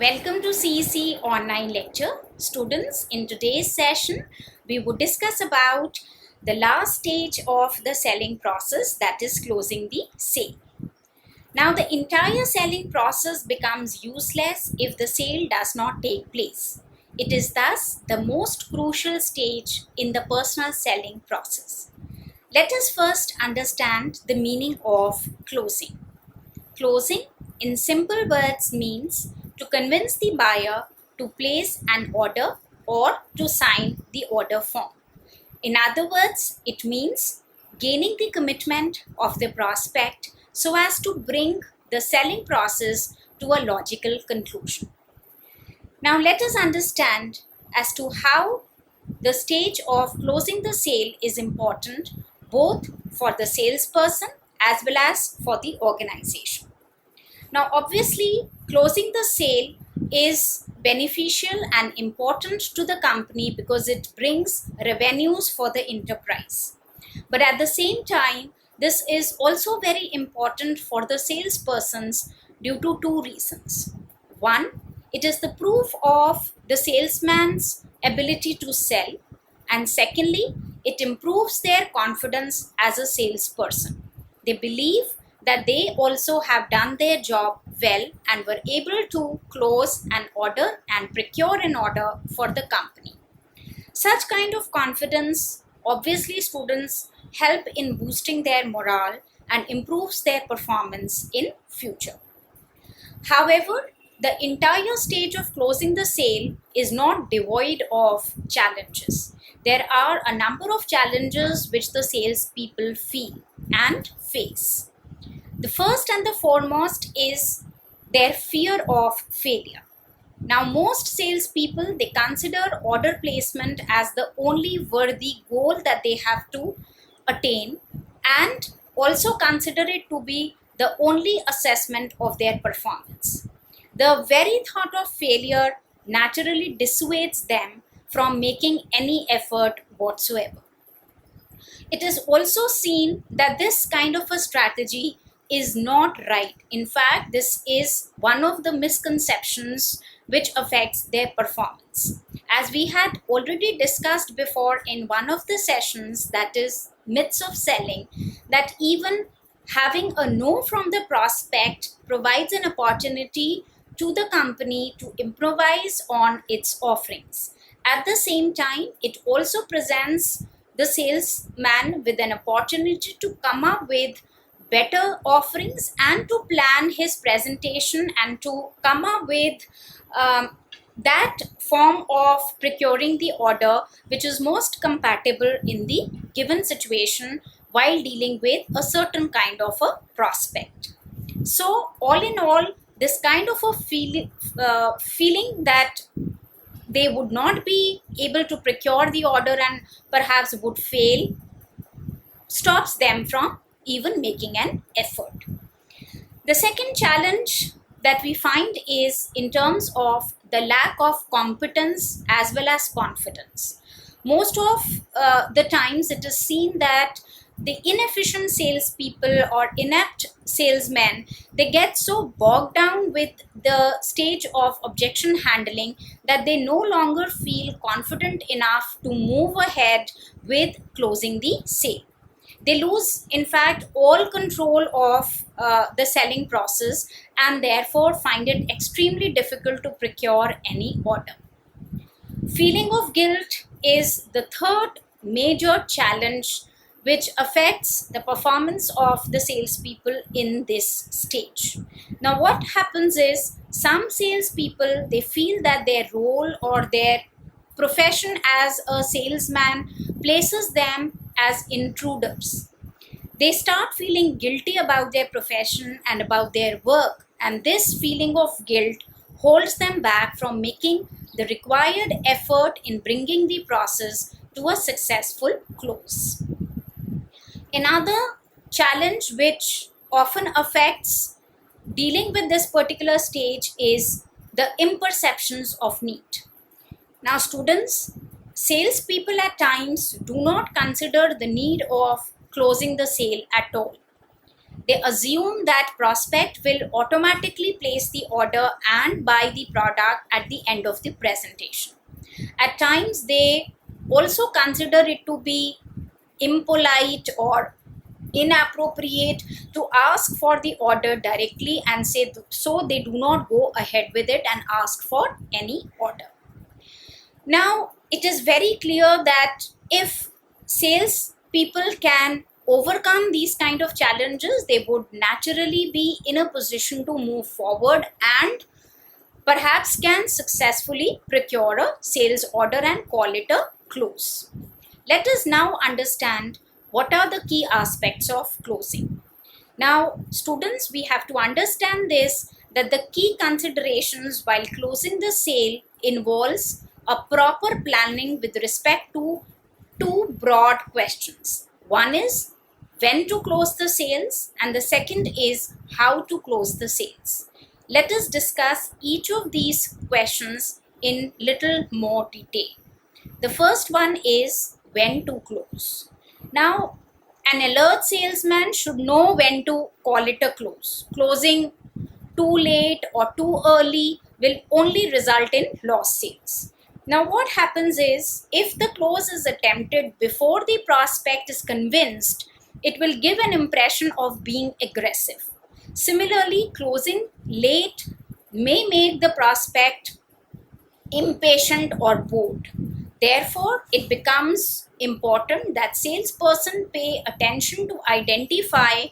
Welcome to CEC online lecture. Students, in today's session, we would discuss about the last stage of the selling process, that is closing the sale. Now, the entire selling process becomes useless if the sale does not take place. It is thus the most crucial stage in the personal selling process. Let us first understand the meaning of closing. Closing, in simple words, means to convince the buyer to place an order or to sign the order form. In other words, it means gaining the commitment of the prospect so as to bring the selling process to a logical conclusion. Now, let us understand as to how the stage of closing the sale is important both for the salesperson as well as for the organization. Now, obviously, closing the sale is beneficial and important to the company because it brings revenues for the enterprise. But at the same time, this is also very important for the salespersons due to two reasons. One, it is the proof of the salesman's ability to sell, and secondly, it improves their confidence as a salesperson. They believe that they also have done their job well and were able to close an order and procure an order for the company. Such kind of confidence, obviously, students help in boosting their morale and improves their performance in future. However, the entire stage of closing the sale is not devoid of challenges. There are a number of challenges which the salespeople feel and face. The first and the foremost is their fear of failure. Now, most salespeople, they consider order placement as the only worthy goal that they have to attain and also consider it to be the only assessment of their performance. The very thought of failure naturally dissuades them from making any effort whatsoever. It is also seen that this kind of a strategy is not right. In fact, this is one of the misconceptions which affects their performance. As we had already discussed before in one of the sessions, that is myths of selling, that even having a no from the prospect provides an opportunity to the company to improvise on its offerings. At the same time, it also presents the salesman with an opportunity to come up with better offerings and to plan his presentation and to come up with that form of procuring the order which is most compatible in the given situation while dealing with a certain kind of a prospect. So, all in all, this kind of a feeling that they would not be able to procure the order and perhaps would fail stops them from even making an effort. The second challenge that we find is in terms of the lack of competence as well as confidence. Most of the times it is seen that the inefficient salespeople or inept salesmen, they get so bogged down with the stage of objection handling that they no longer feel confident enough to move ahead with closing the sale. They lose, in fact, all control of the selling process and therefore find it extremely difficult to procure any order. Feeling of guilt is the third major challenge which affects the performance of the salespeople in this stage. Now, what happens is some salespeople, they feel that their role or their profession as a salesman places them as intruders. They start feeling guilty about their profession and about their work, and this feeling of guilt holds them back from making the required effort in bringing the process to a successful close. Another challenge which often affects dealing with this particular stage is the imperceptions of need. Now, students, salespeople at times do not consider the need of closing the sale at all. They assume that prospect will automatically place the order and buy the product at the end of the presentation. At times, they also consider it to be impolite or inappropriate to ask for the order directly, and say so they do not go ahead with it and ask for any order. Now, it is very clear that if sales people can overcome these kind of challenges, they would naturally be in a position to move forward and perhaps can successfully procure a sales order and call it a close. Let us now understand what are the key aspects of closing. Now, students, we have to understand this, that the key considerations while closing the sale involves a proper planning with respect to two broad questions. One is when to close the sales, and the second is how to close the sales. Let us discuss each of these questions in little more detail. The first one is when to close. Now, an alert salesman should know when to call it a close. Closing too late or too early will only result in lost sales. Now, what happens is, if the close is attempted before the prospect is convinced, it will give an impression of being aggressive. Similarly, closing late may make the prospect impatient or bored. Therefore, it becomes important that salesperson pay attention to identify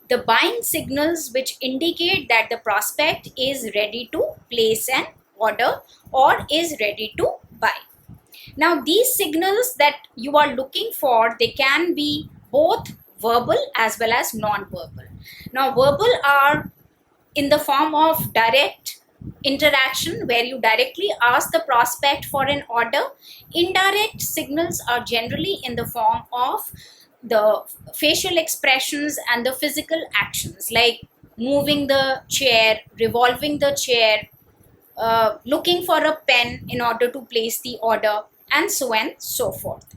the buying signals which indicate that the prospect is ready to place an order or is ready to buy. Now, these signals that you are looking for, they can be both verbal as well as non-verbal. Now, verbal are in the form of direct interaction where you directly ask the prospect for an order. Indirect signals are generally in the form of the facial expressions and the physical actions, like moving the chair, revolving the chair, looking for a pen in order to place the order, and so on and so forth.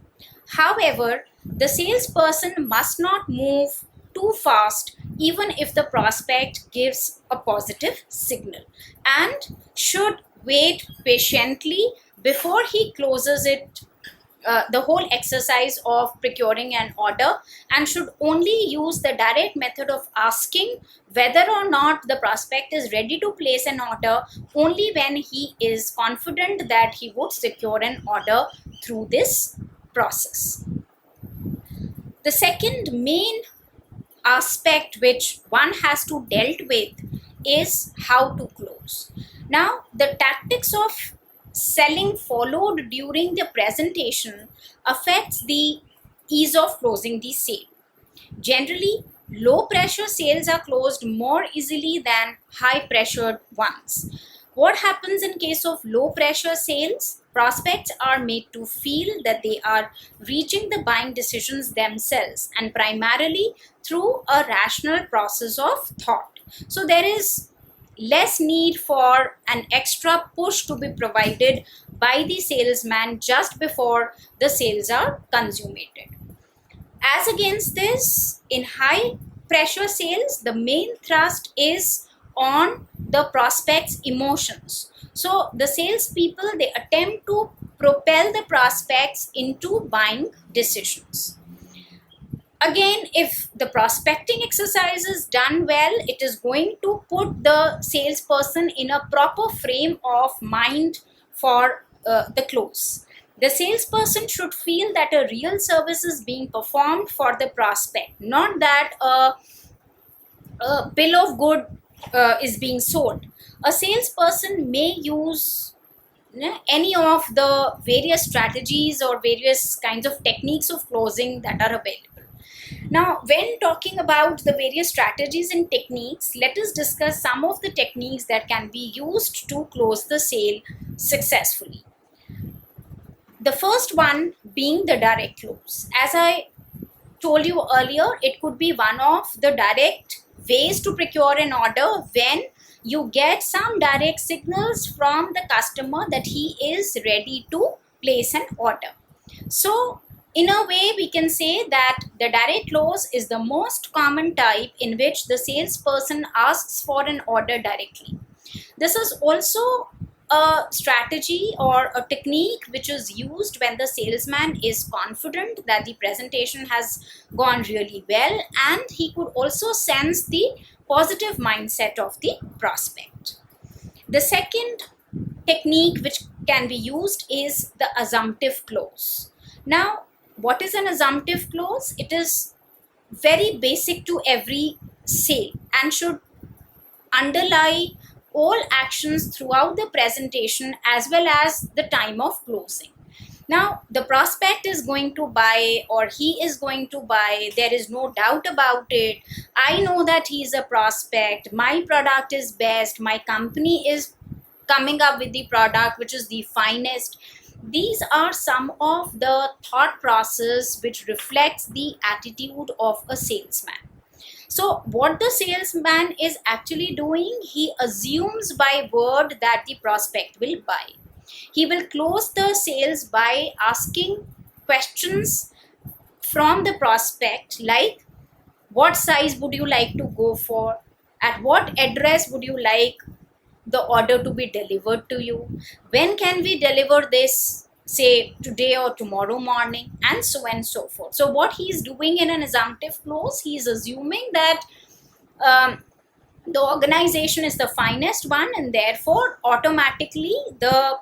However, the salesperson must not move too fast even if the prospect gives a positive signal, and should wait patiently before he closes it, the whole exercise of procuring an order, and should only use the direct method of asking whether or not the prospect is ready to place an order only when he is confident that he would secure an order through this process. The second main aspect which one has to deal with is how to close. Now, the tactics of selling followed during the presentation affects the ease of closing the sale. Generally, low pressure sales are closed more easily than high pressured ones. What happens in case of low pressure sales? Prospects are made to feel that they are reaching the buying decisions themselves, and primarily through a rational process of thought. So there is less need for an extra push to be provided by the salesman just before the sales are consummated. As against this, in high pressure sales, the main thrust is on the prospect's emotions. So the salespeople, they attempt to propel the prospects into buying decisions. Again, if the prospecting exercise is done well, it is going to put the salesperson in a proper frame of mind for the close. The salesperson should feel that a real service is being performed for the prospect, not that a bill of good is being sold. A salesperson may use any of the various strategies or various kinds of techniques of closing that are available. Now, when talking about the various strategies and techniques, let us discuss some of the techniques that can be used to close the sale successfully. The first one being the direct close. As I told you earlier, it could be one of the direct ways to procure an order when you get some direct signals from the customer that he is ready to place an order. So, In a way, we can say that the direct close is the most common type in which the salesperson asks for an order directly. This is also a strategy or a technique which is used when the salesman is confident that the presentation has gone really well, and he could also sense the positive mindset of the prospect. The second technique which can be used is the assumptive close. Now, what is an assumptive close? It is very basic to every sale and should underlie all actions throughout the presentation as well as the time of closing. Now, the prospect is going to buy, or he is going to buy, there is no doubt about it. I know that he is a prospect, my product is best, my company is coming up with the product which is the finest. These are some of the thought process which reflects the attitude of a salesman. So what the salesman is actually doing, he assumes by word that the prospect will buy. He will close the sales by asking questions from the prospect like, what size would you like to go for? At what address would you like the order to be delivered to you? When can we deliver this, say today or tomorrow morning, and so on and so forth. So what he is doing in an assumptive clause, he is assuming that the organization is the finest one, and therefore automatically the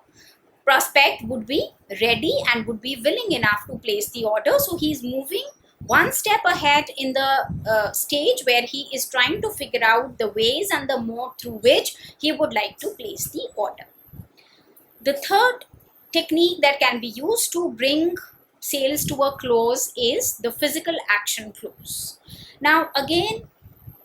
prospect would be ready and would be willing enough to place the order. So he's moving one step ahead in the stage where he is trying to figure out the ways and the mode through which he would like to place the order. The third technique that can be used to bring sales to a close is the physical action close. Now again,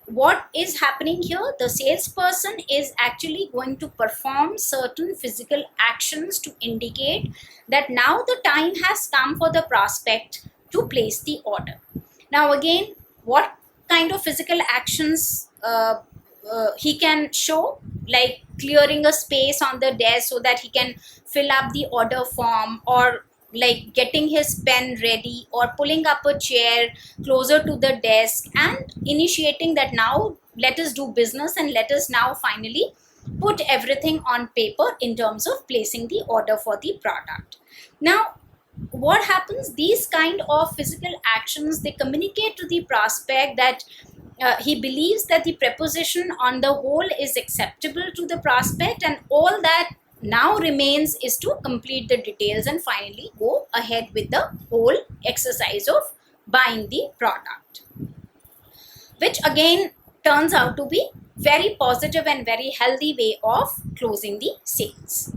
what is happening here? The salesperson is actually going to perform certain physical actions to indicate that now the time has come for the prospect to place the order. Now again, what kind of physical actions he can show? Like clearing a space on the desk so that he can fill up the order form, or like getting his pen ready, or pulling up a chair closer to the desk and initiating that now let us do business and let us now finally put everything on paper in terms of placing the order for the product. Now what happens, these kind of physical actions, they communicate to the prospect that he believes that the preposition on the whole is acceptable to the prospect, and all that now remains is to complete the details and finally go ahead with the whole exercise of buying the product, which again turns out to be very positive and very healthy way of closing the sales.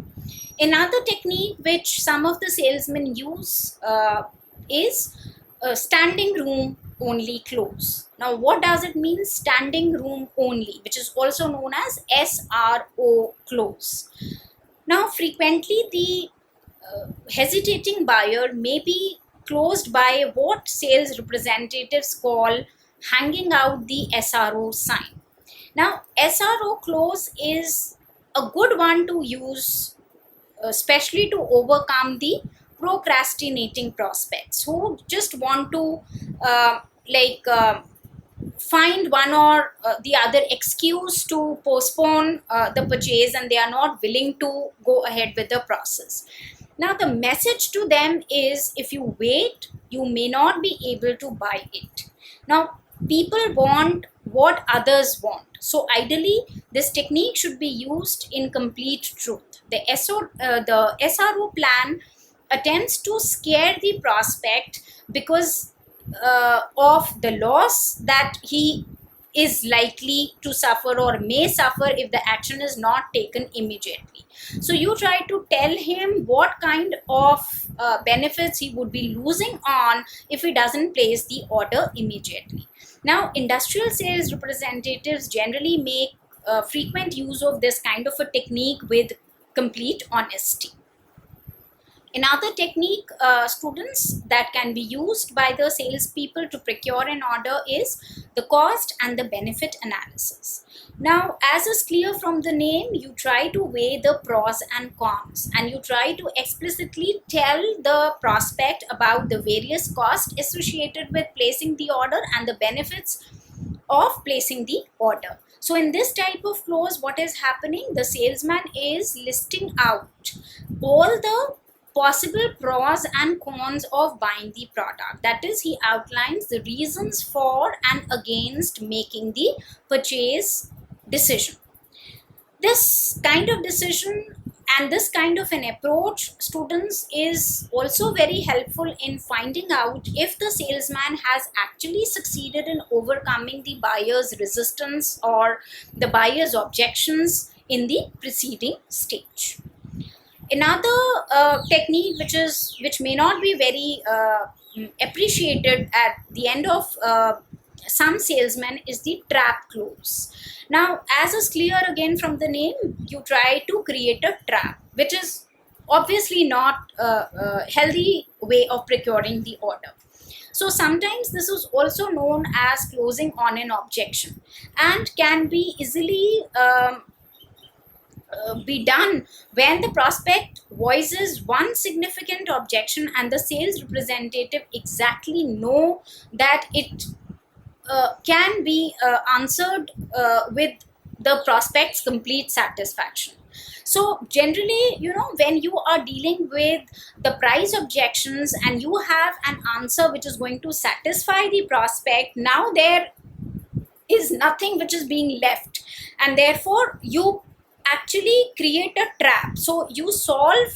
Another technique which some of the salesmen use is standing room only close. Now what does it mean, standing room only, which is also known as SRO close? Now frequently the hesitating buyer may be closed by what sales representatives call hanging out the SRO sign. Now SRO close is a good one to use, especially to overcome the procrastinating prospects who just want to find one or the other excuse to postpone the purchase, and they are not willing to go ahead with the process. Now the message to them is, if you wait, you may not be able to buy it. Now people want what others want, so ideally this technique should be used in complete truth. The SRO plan attempts to scare the prospect because of the loss that he is likely to suffer or may suffer if the action is not taken immediately. So you try to tell him what kind of benefits he would be losing on if he doesn't place the order immediately. Now industrial sales representatives generally make frequent use of this kind of a technique with complete honesty. Another technique, students, that can be used by the salespeople to procure an order is the cost and the benefit analysis. Now, as is clear from the name, you try to weigh the pros and cons, and you try to explicitly tell the prospect about the various costs associated with placing the order and the benefits of placing the order. So in this type of clause, what is happening? The salesman is listing out all the possible pros and cons of buying the product. That is, he outlines the reasons for and against making the purchase decision. This kind of decision and this kind of an approach, students, is also very helpful in finding out if the salesman has actually succeeded in overcoming the buyer's resistance or the buyer's objections in the preceding stage. Another technique which may not be very appreciated at the end of some salesmen is the trap clause. Now, as is clear again from the name, you try to create a trap, which is obviously not a healthy way of procuring the order. So sometimes this is also known as closing on an objection, and can be easily be done when the prospect voices one significant objection and the sales representative exactly know that it can be answered with the prospect's complete satisfaction. So generally, when you are dealing with the price objections and you have an answer which is going to satisfy the prospect, now there is nothing which is being left, and therefore you actually create a trap. So you solve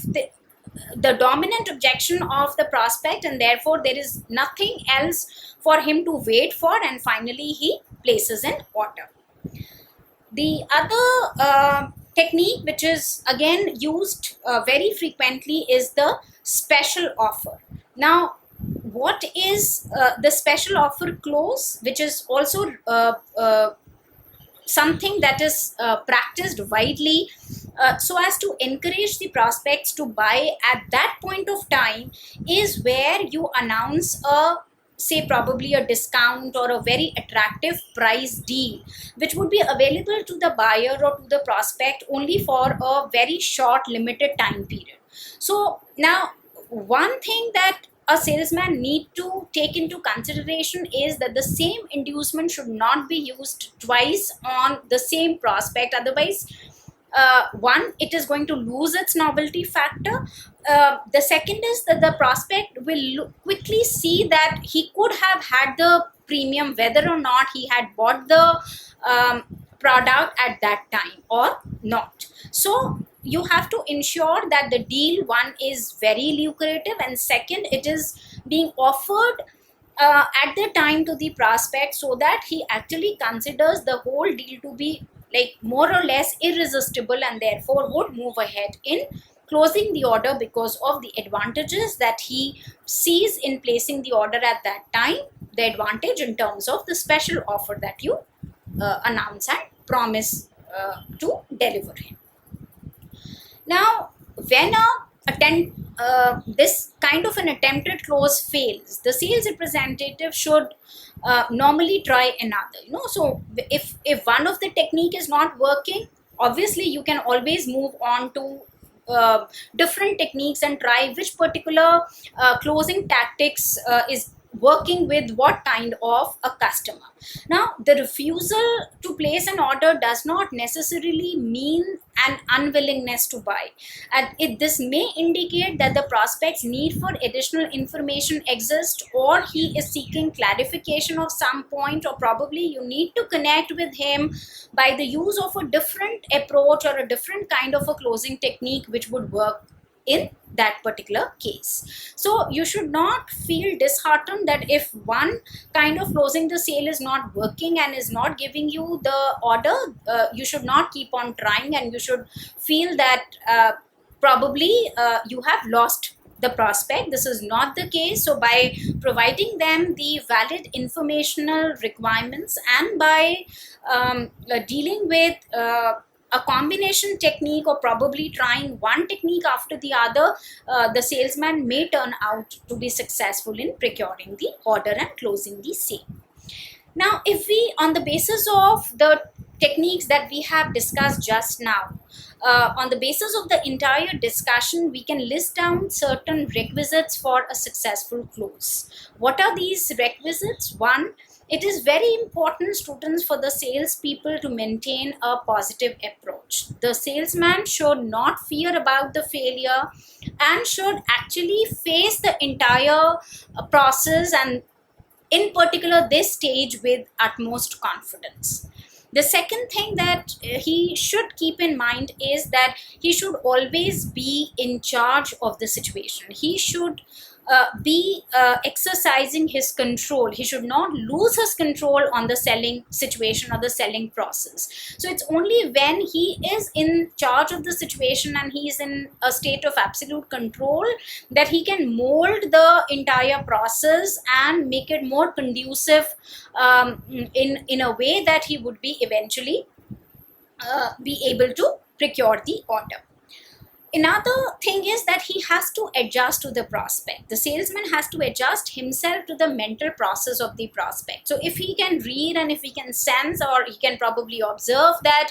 the dominant objection of the prospect, and therefore there is nothing else for him to wait for, and finally he places an order. The other technique which is again used very frequently is the special offer. Now, what is the special offer clause, which is also something that is practiced widely so as to encourage the prospects to buy at that point of time, is where you announce a, say, probably a discount or a very attractive price deal which would be available to the buyer or to the prospect only for a very short limited time period. So now, one thing that a salesman need to take into consideration is that the same inducement should not be used twice on the same prospect. Otherwise, one, it is going to lose its novelty factor. The second is that the prospect will quickly see that he could have had the premium whether or not he had bought the product at that time or not. So you have to ensure that the deal, one, is very lucrative, and second, it is being offered at the time to the prospect, so that he actually considers the whole deal to be like more or less irresistible, and therefore would move ahead in closing the order because of the advantages that he sees in placing the order at that time, the advantage in terms of the special offer that you announce and promise to deliver him. Now, when this kind of an attempted close fails, the sales representative should normally try another. So if one of the technique is not working, obviously you can always move on to different techniques and try which particular closing tactics is working with what kind of a customer. Now, the refusal to place an order does not necessarily mean an unwillingness to buy, and this may indicate that the prospect's need for additional information exists, or he is seeking clarification of some point, or probably you need to connect with him by the use of a different approach or a different kind of a closing technique which would work in that particular case. So you should not feel disheartened that if one kind of closing the sale is not working and is not giving you the order, you should not keep on trying, and you should feel that probably you have lost the prospect. This is not the case. So by providing them the valid informational requirements, and by dealing with a combination technique or probably trying one technique after the other, the salesman may turn out to be successful in procuring the order and closing the sale. Now, if we, on the basis of the techniques that we have discussed just now, on the basis of the entire discussion, we can list down certain requisites for a successful close. What are these requisites? One, it is very important, students, for the salespeople to maintain a positive approach. The salesman should not fear about the failure and should actually face the entire process, and in particular this stage, with utmost confidence. The second thing that he should keep in mind is that he should always be in charge of the situation. He should be exercising his control. He should not lose his control on the selling situation or the selling process. So it's only when he is in charge of the situation and he is in a state of absolute control that he can mold the entire process and make it more conducive in a way that he would be eventually be able to procure the order. Another thing is that he has to adjust to the prospect. The salesman has to adjust himself to the mental process of the prospect. So if he can read and if he can sense, or he can probably observe that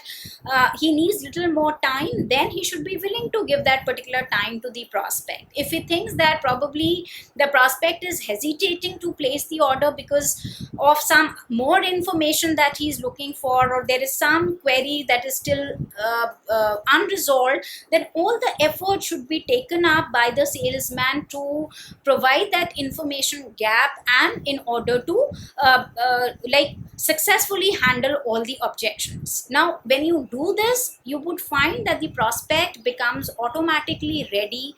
he needs little more time, then he should be willing to give that particular time to the prospect. If he thinks that probably the prospect is hesitating to place the order because of some more information that he is looking for, or there is some query that is still unresolved, then all the effort should be taken up by the salesman to provide that information gap, and in order to successfully handle all the objections. Now, when you do this, you would find that the prospect becomes automatically ready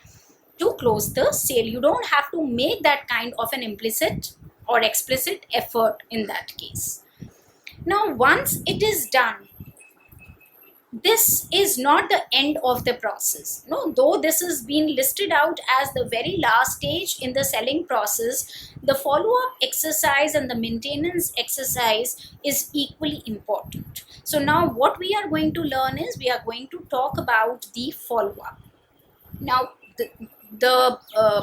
to close the sale. You don't have to make that kind of an implicit or explicit effort in that case. Now, once it is done, this is not the end of the process. No, though this has been listed out as the very last stage in the selling process, the follow-up exercise and the maintenance exercise is equally important. So now what we are going to learn is, we are going to talk about the follow-up. Now, the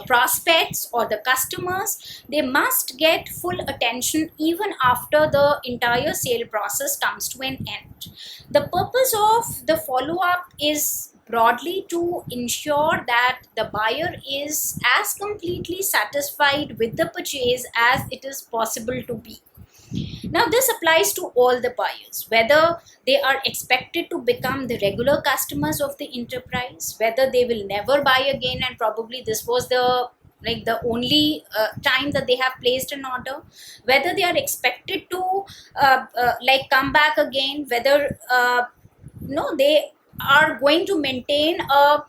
prospects or the customers, they must get full attention even after the entire sale process comes to an end. The purpose of the follow-up is broadly to ensure that the buyer is as completely satisfied with the purchase as it is possible to be. Now, this applies to all the buyers, whether they are expected to become the regular customers of the enterprise, whether they will never buy again and probably this was the only time that they have placed an order, whether they are expected to come back again, whether they are going to maintain a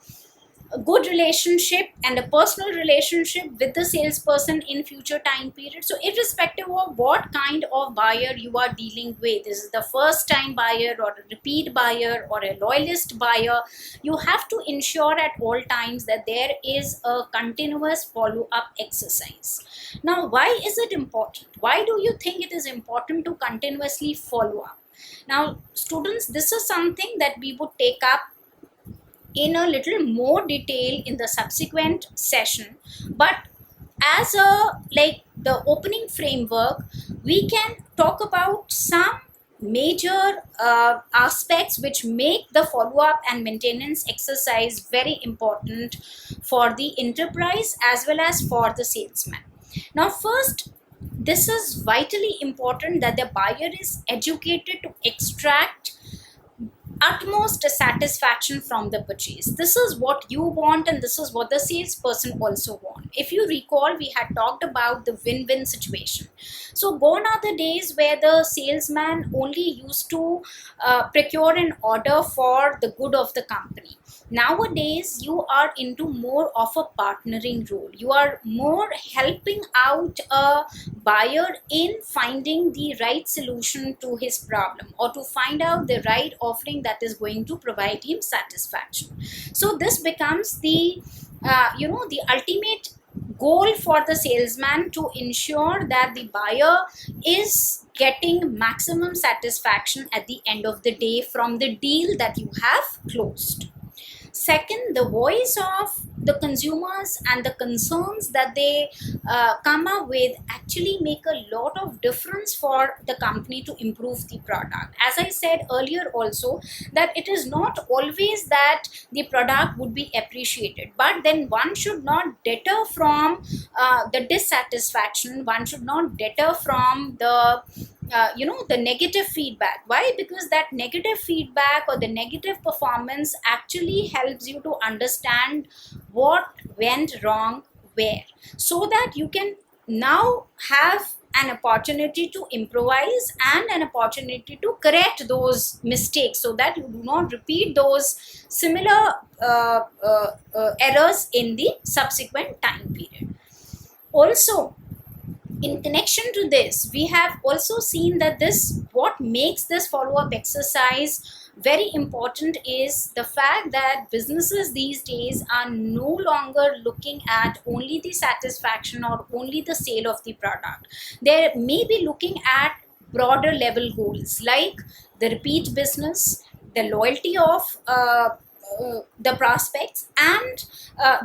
good relationship and a personal relationship with the salesperson in future time period. So irrespective of what kind of buyer you are dealing with, this is the first time buyer or a repeat buyer or a loyalist buyer, you have to ensure at all times that there is a continuous follow-up exercise. Now, why is it important? Why do you think it is important to continuously follow up? Now, students, this is something that we would take up in a little more detail in the subsequent session, but as the opening framework, we can talk about some major aspects which make the follow-up and maintenance exercise very important for the enterprise as well as for the salesman. Now, first, this is vitally important that the buyer is educated to extract utmost satisfaction from the purchase. This is what you want and this is what the salesperson also want. If you recall, we had talked about the win-win situation. So gone are the days where the salesman only used to procure an order for the good of the company. Nowadays, you are into more of a partnering role. You are more helping out a buyer in finding the right solution to his problem or to find out the right offering that is going to provide him satisfaction. So this becomes the the ultimate goal for the salesman to ensure that the buyer is getting maximum satisfaction at the end of the day from the deal that you have closed. Second, the voice of the consumers and the concerns that they come up with actually make a lot of difference for the company to improve the product. As I said earlier also, that it is not always that the product would be appreciated, but then one should not deter from the dissatisfaction, one should not deter from the the negative feedback. Why? Because that negative feedback or the negative performance actually helps you to understand what went wrong where, so that you can now have an opportunity to improvise and an opportunity to correct those mistakes, so that you do not repeat those similar errors in the subsequent time period. Also, in connection to this, we have also seen that what makes this follow-up exercise very important is the fact that businesses these days are no longer looking at only the satisfaction or only the sale of the product. They may be looking at broader level goals like the repeat business, the loyalty of the prospects, and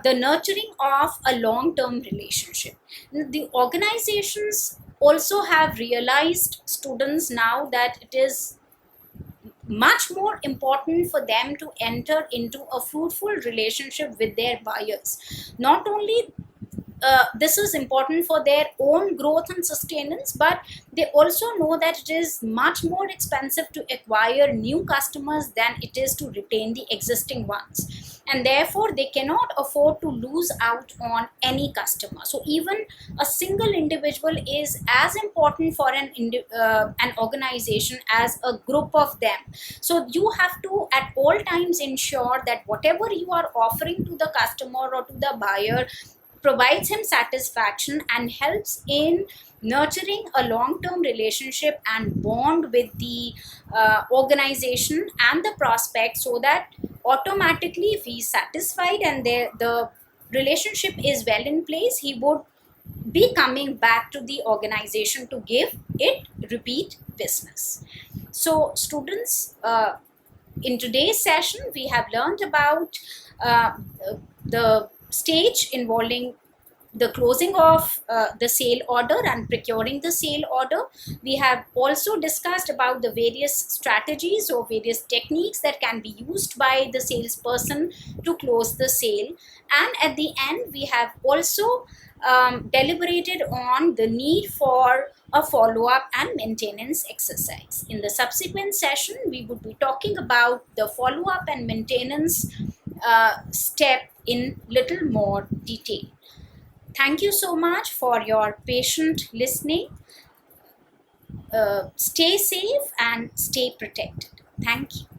the nurturing of a long-term relationship. The organizations also have realized, students, now that it is much more important for them to enter into a fruitful relationship with their buyers. Not only this is important for their own growth and sustenance, but they also know that it is much more expensive to acquire new customers than it is to retain the existing ones, and therefore they cannot afford to lose out on any customer. So even a single individual is as important for an organization as a group of them. So you have to at all times ensure that whatever you are offering to the customer or to the buyer provides him satisfaction and helps in nurturing a long-term relationship and bond with the organization and the prospect, so that automatically, if he is satisfied and the relationship is well in place, he would be coming back to the organization to give it repeat business. So students, in today's session we have learned about the stage involving the closing of the sale order and procuring the sale order. We have also discussed about the various strategies or various techniques that can be used by the salesperson to close the sale. And at the end, we have also deliberated on the need for a follow-up and maintenance exercise. In the subsequent session, we would be talking about the follow-up and maintenance step in little more detail. Thank you so much for your patient listening. Stay safe and stay protected. Thank you.